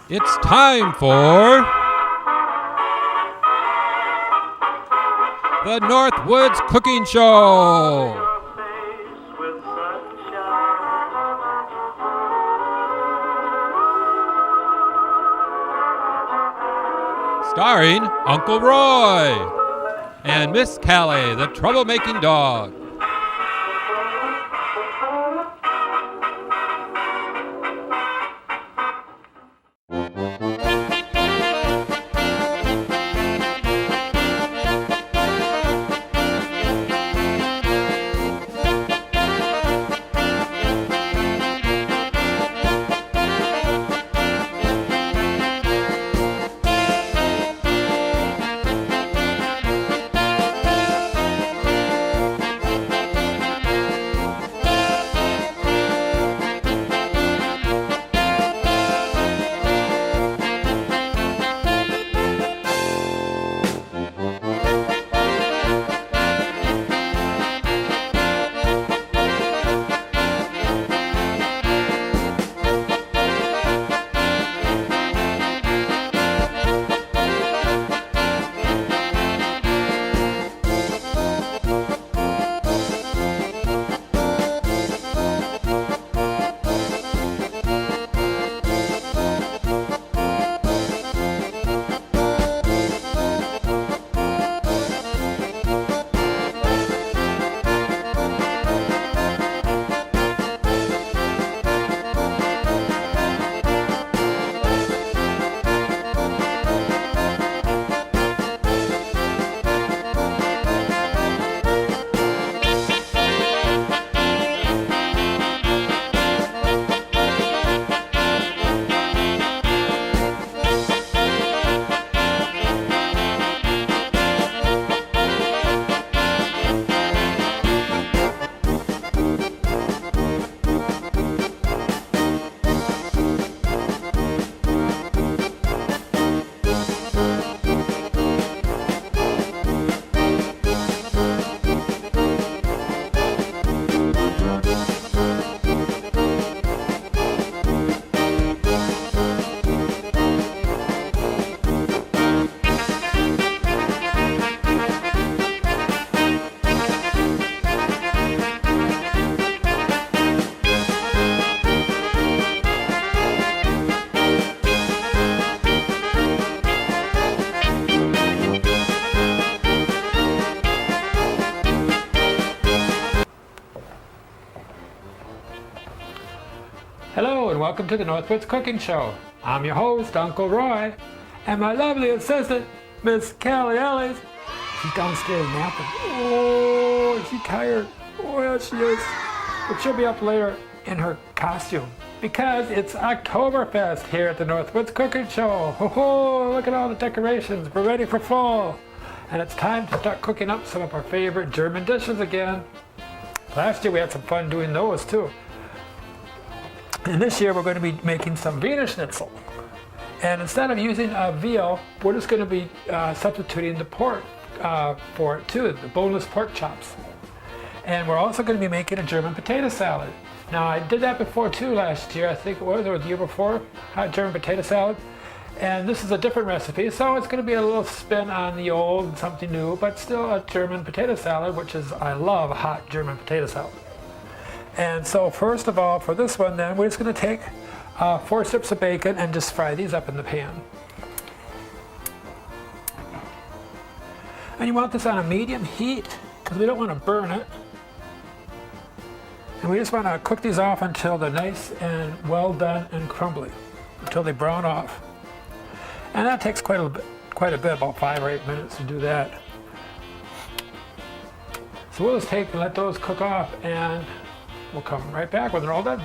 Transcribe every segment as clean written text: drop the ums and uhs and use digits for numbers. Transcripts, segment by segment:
It's time for the Northwoods Cooking Show. Starring Uncle Roy and Miss Callie, the troublemaking dog. Hello and welcome to the Northwoods Cooking Show. I'm your host, Uncle Roy, and my lovely assistant, Miss Callie Ellis. She's downstairs napping. Oh, she's tired. Oh, yeah, she is. But she'll be up later in her costume because it's Octoberfest here at the Northwoods Cooking Show. Oh, look at all the decorations. We're ready for fall. And it's time to start cooking up some of our favorite German dishes again. Last year we had some fun doing those too. And this year we're going to be making some Wiener Schnitzel. And instead of using veal, we're just going to be substituting the pork for it too, the boneless pork chops. And we're also going to be making a German potato salad. Now I did that before too last year, I think it was, or the year before, German potato salad. And this is a different recipe, so it's going to be a little spin on the old, something new, but still a German potato salad, which is, I love hot German potato salad. And so first of all, for this one then, we're just going to take 4 strips of bacon and just fry these up in the pan. And you want this on a medium heat, because we don't want to burn it. And we just want to cook these off until they're nice and well done and crumbly, until they brown off. And that takes quite a bit, about 5 or 8 minutes to do that. So we'll just take and let those cook off, and we'll come right back when they're all done.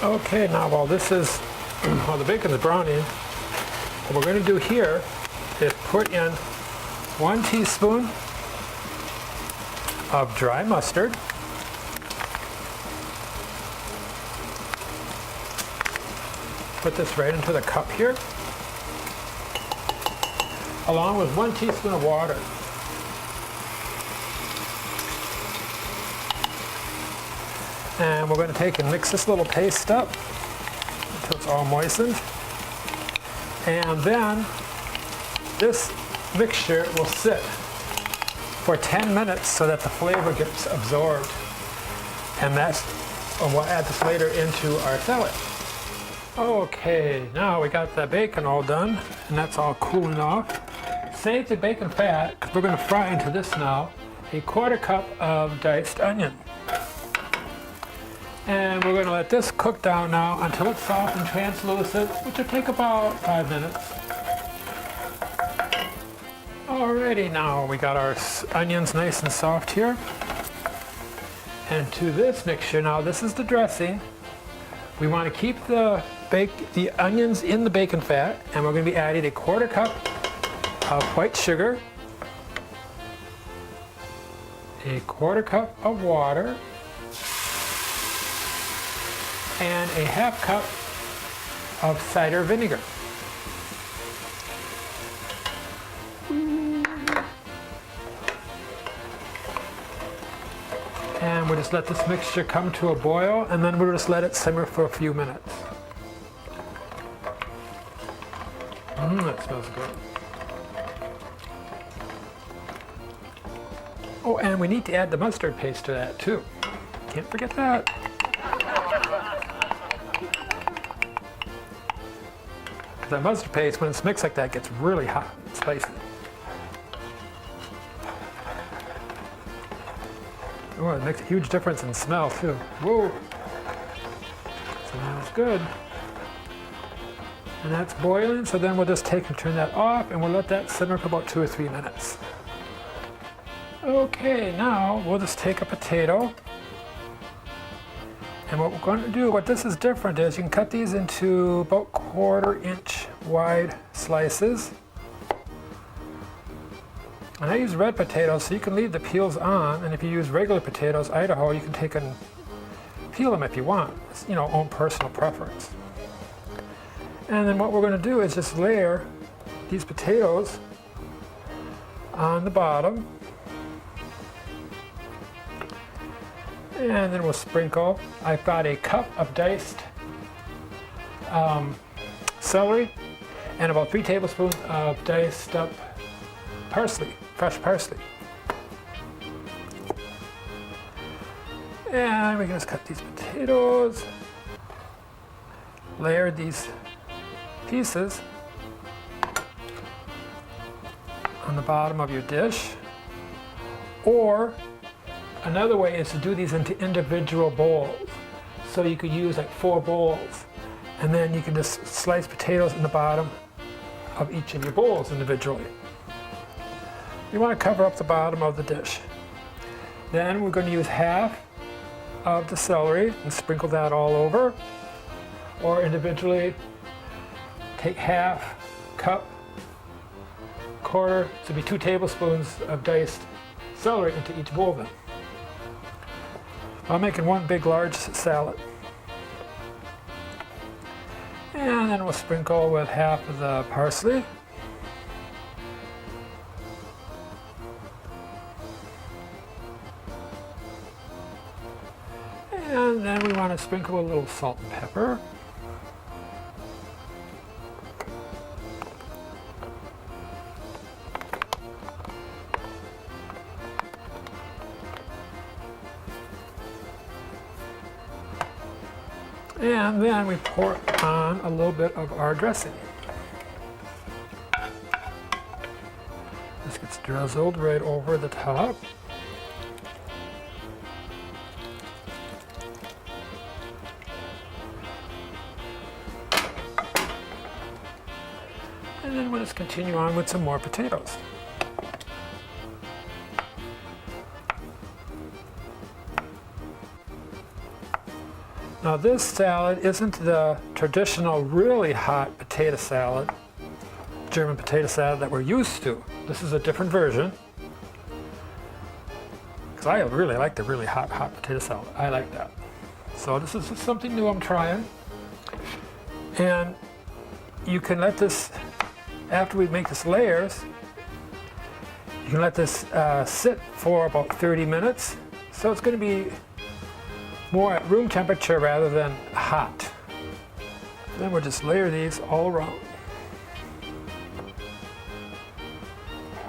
Okay, now while the bacon is browning, what we're going to do here is put in 1 teaspoon of dry mustard, put this right into the cup here, along with 1 teaspoon of water. And we're going to take and mix this little paste up. until it's all moistened. And then this mixture will sit for 10 minutes so that the flavor gets absorbed. And we'll add this later into our salad. Okay, now we got the bacon all done, and that's all cooling off. Save the bacon fat, because we're going to fry into this now a 1/4 cup of diced onion. And we're going to let this cook down now until it's soft and translucent, which will take about 5 minutes. Alrighty, now we got our onions nice and soft here. And to this mixture, now this is the dressing. We want to keep the onions in the bacon fat, and we're going to be adding a 1/4 cup of white sugar, a 1/4 cup of water, and a 1/2 cup of cider vinegar. And we'll just let this mixture come to a boil, and then we'll just let it simmer for a few minutes. That smells good. Oh, and we need to add the mustard paste to that too. Can't forget that. Because that mustard paste, when it's mixed like that, gets really hot and spicy. Oh, it makes a huge difference in smell too. Whoa! Smells good. And that's boiling, so then we'll just take and turn that off, and we'll let that simmer for about 2 or 3 minutes. Okay, now we'll just take a potato. And what we're going to do, what this is different is you can cut these into about 1/4 inch wide slices. And I use red potatoes, so you can leave the peels on, and if you use regular potatoes, Idaho, you can take and peel them if you want. It's, own personal preference. And then what we're going to do is just layer these potatoes on the bottom. And then we'll sprinkle. I've got a cup of diced celery and about 3 tablespoons of diced up parsley, fresh parsley. And we can just cut these potatoes, layer these pieces on the bottom of your dish. Or another way is to do these into individual bowls. So you could use like 4 bowls, and then you can just slice potatoes in the bottom of each of your bowls individually. You want to cover up the bottom of the dish. Then we're going to use 1/2 of the celery and sprinkle that all over, or individually take 1/2 cup, 1/4, so it'd be 2 tablespoons of diced celery into each bowl then. I'm making one big large salad. And then we'll sprinkle with 1/2 of the parsley. And then we want to sprinkle a little salt and pepper. And then we pour on a little bit of our dressing. This gets drizzled right over the top. And then we'll just continue on with some more potatoes. Now this salad isn't the traditional really hot potato salad, German potato salad that we're used to. This is a different version. Because I really like the really hot potato salad. I like that. So this is just something new I'm trying. And you can let this, after we make this layers, you can let this sit for about 30 minutes. So it's going to be more at room temperature rather than hot. Then we'll just layer these all around.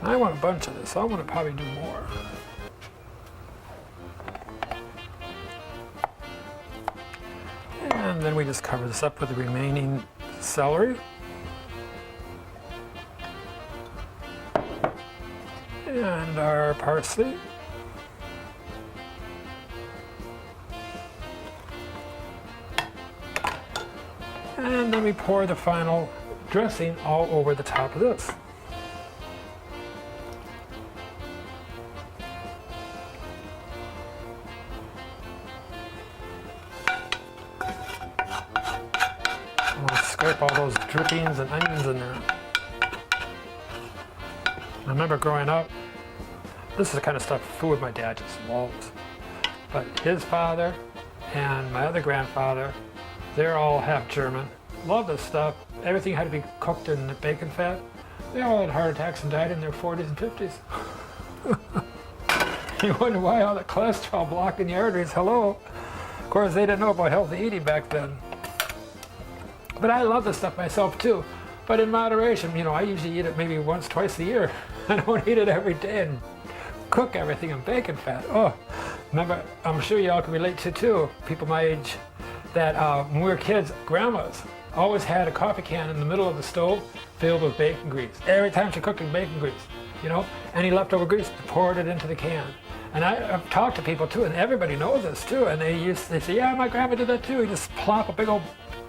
I want a bunch of this, so I want to probably do more. And then we just cover this up with the remaining celery. And our parsley. And then we pour the final dressing all over the top of this. We'll scrape all those drippings and onions in there. I remember growing up, this is the kind of stuff food my dad just loves. But his father and my other grandfather, they're all half German. Love this stuff. Everything had to be cooked in bacon fat. They all had heart attacks and died in their 40s and 50s. You wonder why all the cholesterol blocking the arteries. Hello. Of course, they didn't know about healthy eating back then. But I love this stuff myself too. But in moderation, you know, I usually eat it maybe once, twice a year. I don't eat it every day and cook everything in bacon fat. Oh, remember, I'm sure y'all can relate to too, people my age, that when we were kids, grandmas always had a coffee can in the middle of the stove filled with bacon grease. Every time she cooked with bacon grease, you know, any leftover grease, poured it into the can. And I've talked to people too, and everybody knows this too, and they say, yeah, my grandma did that too. You just plop a big old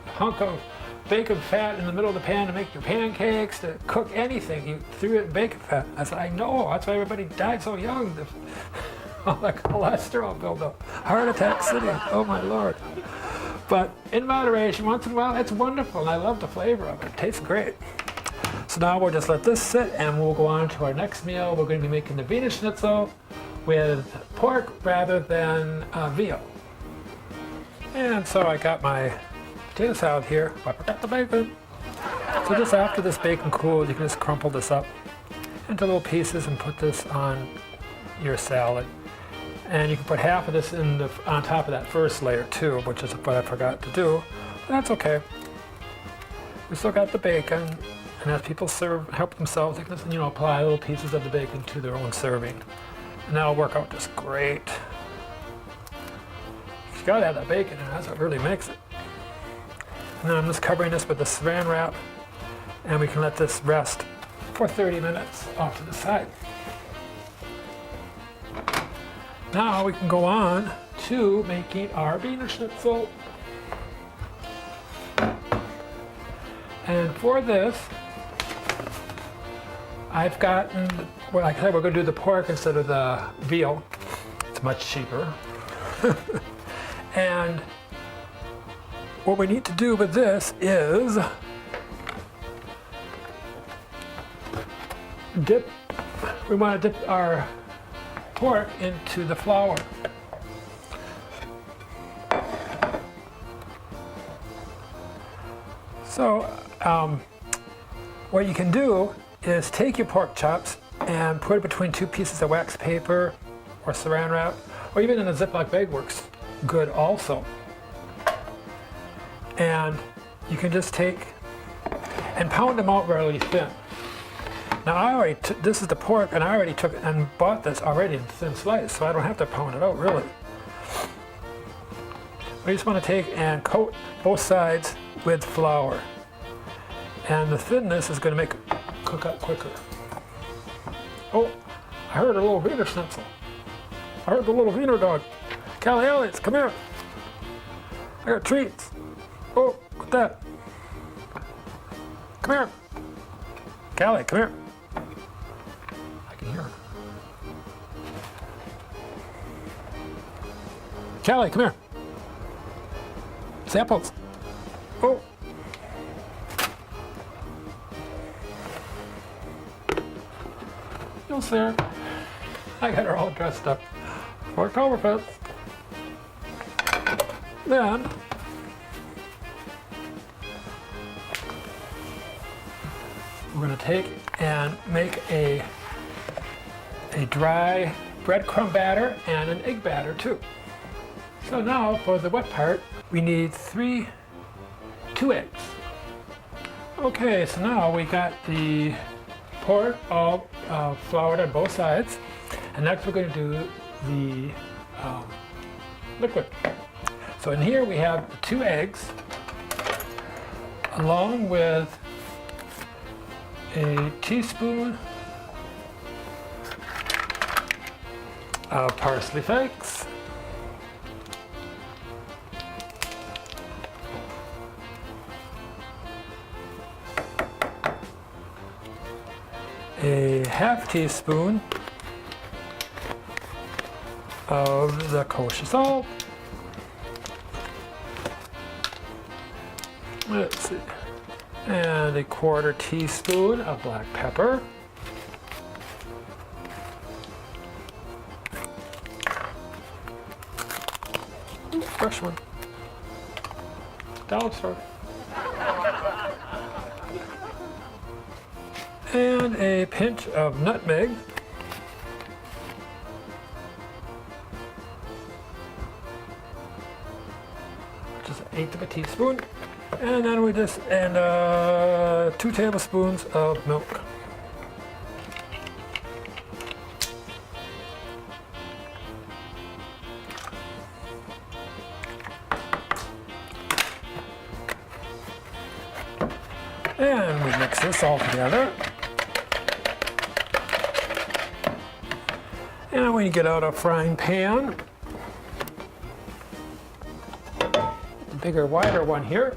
hunk of bacon fat in the middle of the pan to make your pancakes, to cook anything. You threw it in bacon fat. I said, I know, that's why everybody died so young. All that cholesterol buildup. Heart attack city, oh my Lord. But in moderation, once in a while, it's wonderful, and I love the flavor of it. It tastes great. So now we'll just let this sit, and we'll go on to our next meal. We're going to be making the Wiener Schnitzel with pork rather than veal. And so I got my potato salad here. I forgot the bacon. So just after this bacon cools, you can just crumple this up into little pieces and put this on your salad. And you can put half of this on top of that first layer too, which is what I forgot to do. But that's okay. We still got the bacon, and as people help themselves, they can just, apply little pieces of the bacon to their own serving. And that'll work out just great. You gotta have that bacon, and that's what really makes it. And then I'm just covering this with the saran wrap, and we can let this rest for 30 minutes off to the side. Now we can go on to making our Wiener Schnitzel. And for this, I've gotten, well, like I said, we're going to do the pork instead of the veal. It's much cheaper. And what we need to do with this is we want to dip our pork into the flour. So what you can do is take your pork chops and put it between two pieces of wax paper or saran wrap, or even in a Ziploc bag works good also. And you can just take and pound them out really thin. Now this is the pork, and I already took and bought this already in thin slices, so I don't have to pound it out really. We just want to take and coat both sides with flour. And the thinness is going to make it cook up quicker. Oh, I heard a little Wiener Schnitzel. I heard the little Wiener dog. Callie, Alex, come here. I got treats. Oh, what's that? Come here. Callie, come here. I can hear her. Callie, come here. Samples. Oh. You'll see her. I got her all dressed up for Octoberfest. Then we're going to take and make a dry breadcrumb batter and an egg batter too. So now for the wet part, we need 3 2 eggs. Okay, so now we got the pork all floured on both sides, and next we're going to do the liquid. So in here we have 2 eggs, along with a teaspoon of parsley flakes, a half teaspoon of the kosher salt. Let's see. And a 1/4 teaspoon of black pepper. Ooh, fresh one. Dollar store. And a pinch of nutmeg. Just 1/8 of a teaspoon. And then we just add 2 tablespoons of milk. And we mix this all together. And we get out a frying pan, a bigger, wider one here.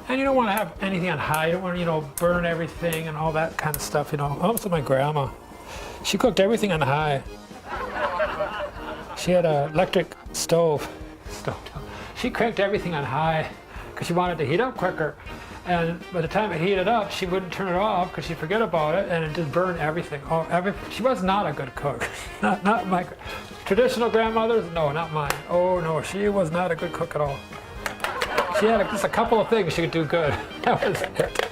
And you don't want to have anything on high. You don't want to, burn everything and all that kind of stuff, Also my grandma, she cooked everything on high. She had an electric stove. She cooked everything on high because she wanted to heat up quicker. And by the time it heated up, she wouldn't turn it off because she'd forget about it, and it just burned everything. She was not a good cook. Not my traditional grandmothers. No, not mine. Oh no, she was not a good cook at all. She had just a couple of things she could do good. That was it.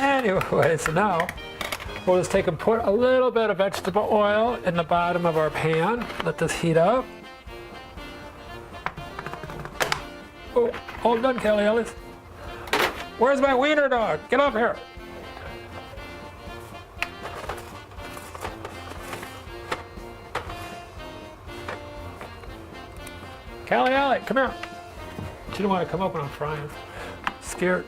Anyway, so now we'll just take and put a little bit of vegetable oil in the bottom of our pan. Let this heat up. Oh, all done, Callie Ellis. Where's my wiener dog? Get up here. Callie Ellie, come here. She didn't want to come up when I'm frying. Scared.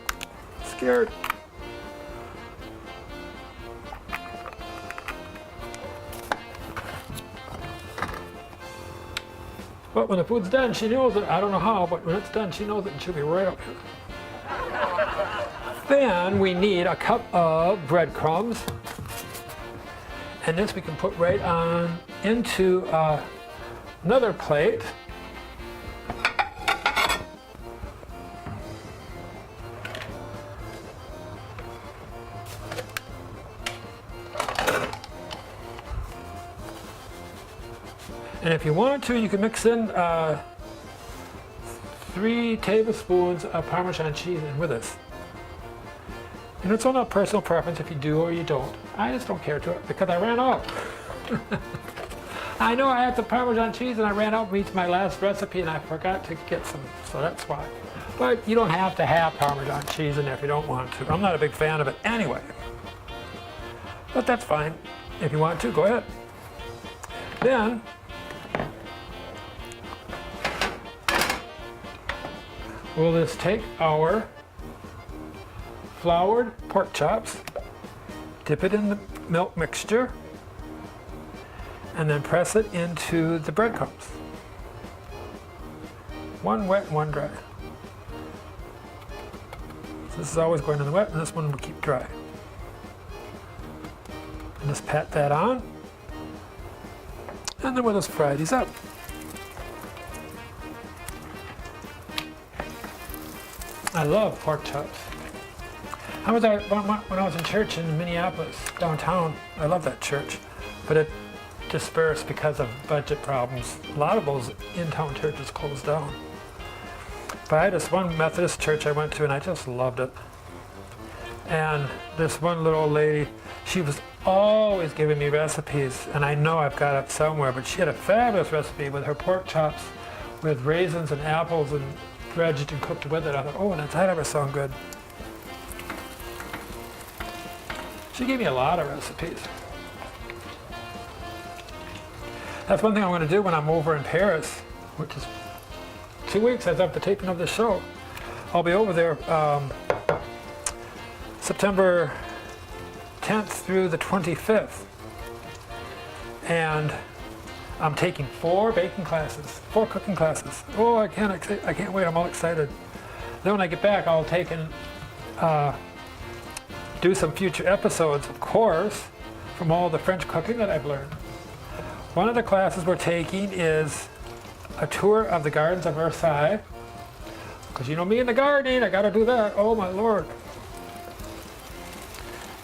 But when the food's done, she knows it. I don't know how, but when it's done, she knows it, and she'll be right up here. Then we need a cup of breadcrumbs. And this we can put right on into another plate. And if you wanted to, you can mix in 3 tablespoons of Parmesan cheese in with this. And it's all about personal preference if you do or you don't. I just don't care to it because I ran out. I know I had some Parmesan cheese and I ran out of my last recipe and I forgot to get some, so that's why. But you don't have to have Parmesan cheese in there if you don't want to. I'm not a big fan of it anyway. But that's fine. If you want to, go ahead. Then, we'll just take our floured pork chops, dip it in the milk mixture, and then press it into the breadcrumbs. One wet, one dry. So this is always going in the wet, and this one will keep dry. And just pat that on, and then we'll just fry these up. I love pork chops. When I was in church in Minneapolis, downtown, I love that church, but it dispersed because of budget problems. A lot of those in-town churches closed down. But I had this one Methodist church I went to and I just loved it. And this one little old lady, she was always giving me recipes, and I know I've got it somewhere, but she had a fabulous recipe with her pork chops with raisins and apples and dredged and cooked with it. I thought, oh, that ever sound good. She gave me a lot of recipes. That's one thing I'm going to do when I'm over in Paris, which is 2 weeks after the taping of the show. I'll be over there September 10th through the 25th. And I'm taking 4 baking classes, 4 cooking classes. Oh, I can't wait, I'm all excited. Then when I get back, I'll take and do some future episodes, of course, from all the French cooking that I've learned. One of the classes we're taking is a tour of the gardens of Versailles. Because you know me and the gardening, I gotta do that, oh my Lord.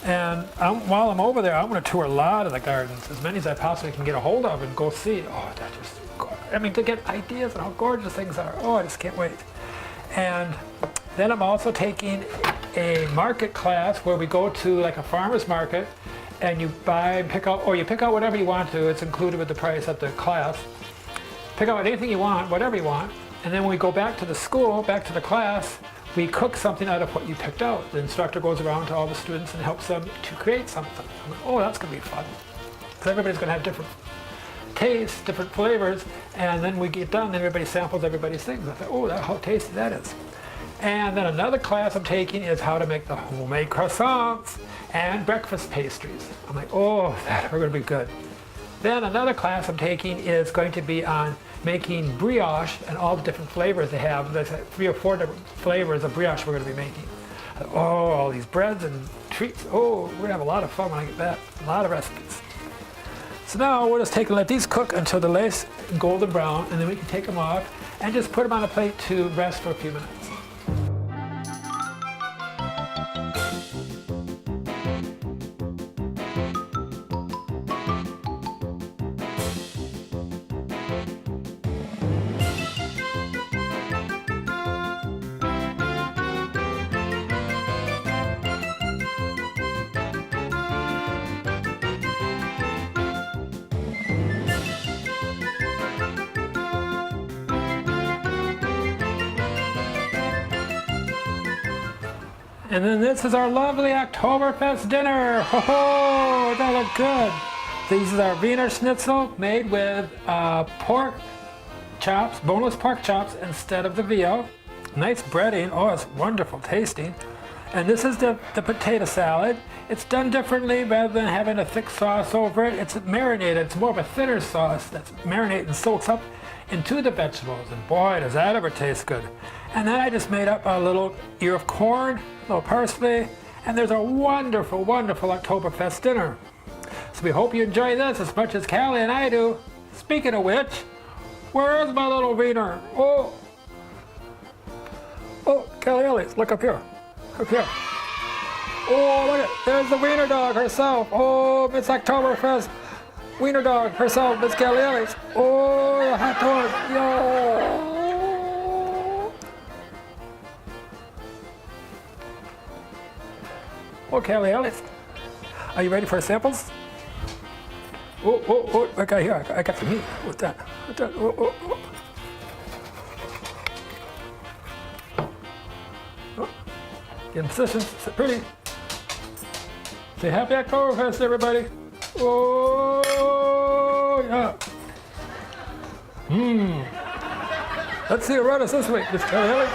And while I'm over there, I'm gonna tour a lot of the gardens, as many as I possibly can get a hold of and go see. Oh, that just, I mean, to get ideas on how gorgeous things are. Oh, I just can't wait. And then I'm also taking a market class where we go to like a farmer's market and you buy and pick out, or you pick out whatever you want to, it's included with the price of the class. Pick out anything you want, whatever you want, and then when we go back to the school, back to the class, we cook something out of what you picked out. The instructor goes around to all the students and helps them to create something. I'm like, oh, that's gonna be fun. Because everybody's gonna have different tastes, different flavors, and then we get done, and everybody samples everybody's things. I thought, oh, how tasty that is. And then another class I'm taking is how to make the homemade croissants and breakfast pastries. I'm like, oh, that are gonna be good. Then another class I'm taking is going to be on making brioche and all the different flavors they have. There's 3 or 4 different flavors of brioche we're gonna be making. Oh, all these breads and treats. Oh, we're gonna have a lot of fun when I get back. A lot of recipes. So now we'll just take and let these cook until they're nice golden brown, and then we can take them off and just put them on a plate to rest for a few minutes. And then this is our lovely Octoberfest dinner. Ho ho, that look good. This is our Wiener Schnitzel made with pork chops, boneless pork chops instead of the veal. Nice breading, oh, it's wonderful tasting. And this is the potato salad. It's done differently rather than having a thick sauce over it. It's marinated, it's more of a thinner sauce that's marinated and soaks up into the vegetables. And boy, does that ever taste good. And then I just made up a little ear of corn, a little parsley, and there's a wonderful, wonderful Oktoberfest dinner. So we hope you enjoy this as much as Callie and I do. Speaking of which, where is my little wiener? Oh, Callie Ellis, look up here. Up here. Oh, look at, there's the wiener dog herself. Oh, Miss Oktoberfest wiener dog herself, Miss Callie Ellis. Oh, the hot dog, yo. Oh, Callie Ellis, are you ready for the samples? Oh, I got here, I got the meat. What's that? Oh. Get in position, sit pretty. Say happy Oktoberfest, everybody. Oh, yeah. Let's see who brought us this week, Miss Callie Ellis.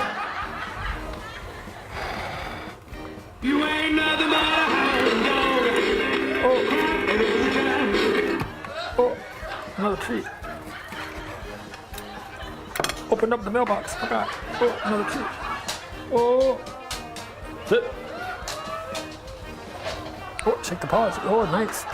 You ain't nothing but a hound dog. Oh, another treat. Open up the mailbox. Okay. Oh, another treat. Oh, sit. Oh, shake the paws. Oh, nice.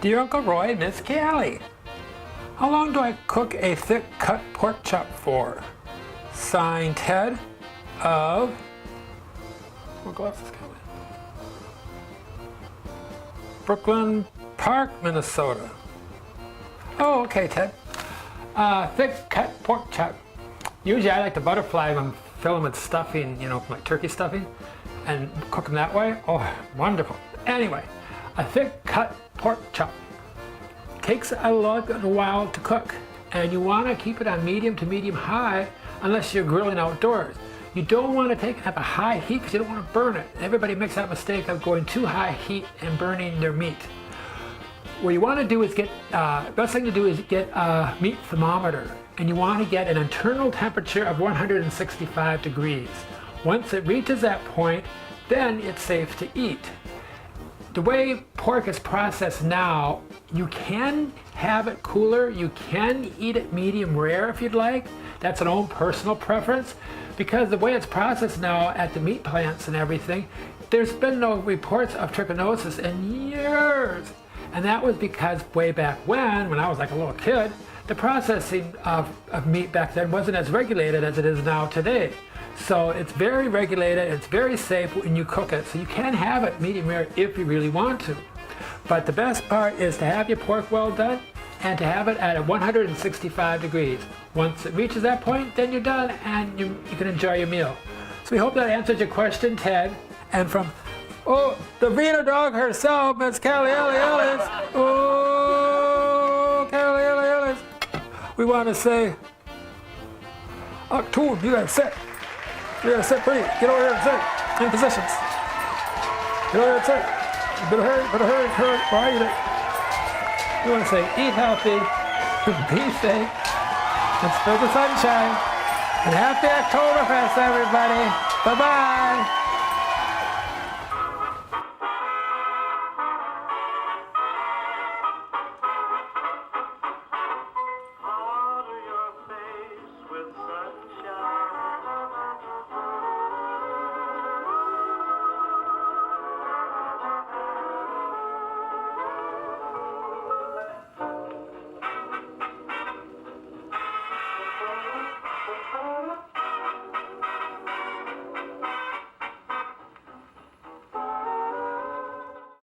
Dear Uncle Roy, Miss Callie, how long do I cook a thick cut pork chop for? Signed, Ted of... What glasses coming? Brooklyn Park, Minnesota. Oh, okay, Ted. Thick cut pork chop. Usually I like to butterfly them, fill them with stuffing, you know, like turkey stuffing, and cook them that way. Oh, wonderful. Anyway, a thick cut pork chop takes a while to cook, and you want to keep it on medium to medium high unless you're grilling outdoors. You don't want to have a high heat because you don't want to burn it. Everybody makes that mistake of going too high heat and burning their meat. What you want to do is best thing to do is get a meat thermometer, and you want to get an internal temperature of 165 degrees. Once it reaches that point, then it's safe to eat. The way pork is processed now, you can have it cooler, you can eat it medium rare if you'd like. That's an own personal preference, because the way it's processed now at the meat plants and everything, there's been no reports of trichinosis in years. And that was because way back when I was like a little kid, the processing of meat back then wasn't as regulated as it is now today. So it's very regulated, it's very safe when you cook it. So you can have it medium rare if you really want to. But the best part is to have your pork well done and to have it at 165 degrees. Once it reaches that point, then you're done and you can enjoy your meal. So we hope that answered your question, Ted. And from, the Vita dog herself, Miss Callie Ellis. Oh, Callie Ellis. We want to say, October, you gotta sit. You gotta sit pretty. Get over here and sit. In positions. Get over here and sit. You better hurry. Why are you there? We want to say, eat healthy, be safe, and spread the sunshine. And happy Octoberfest, everybody. Bye-bye.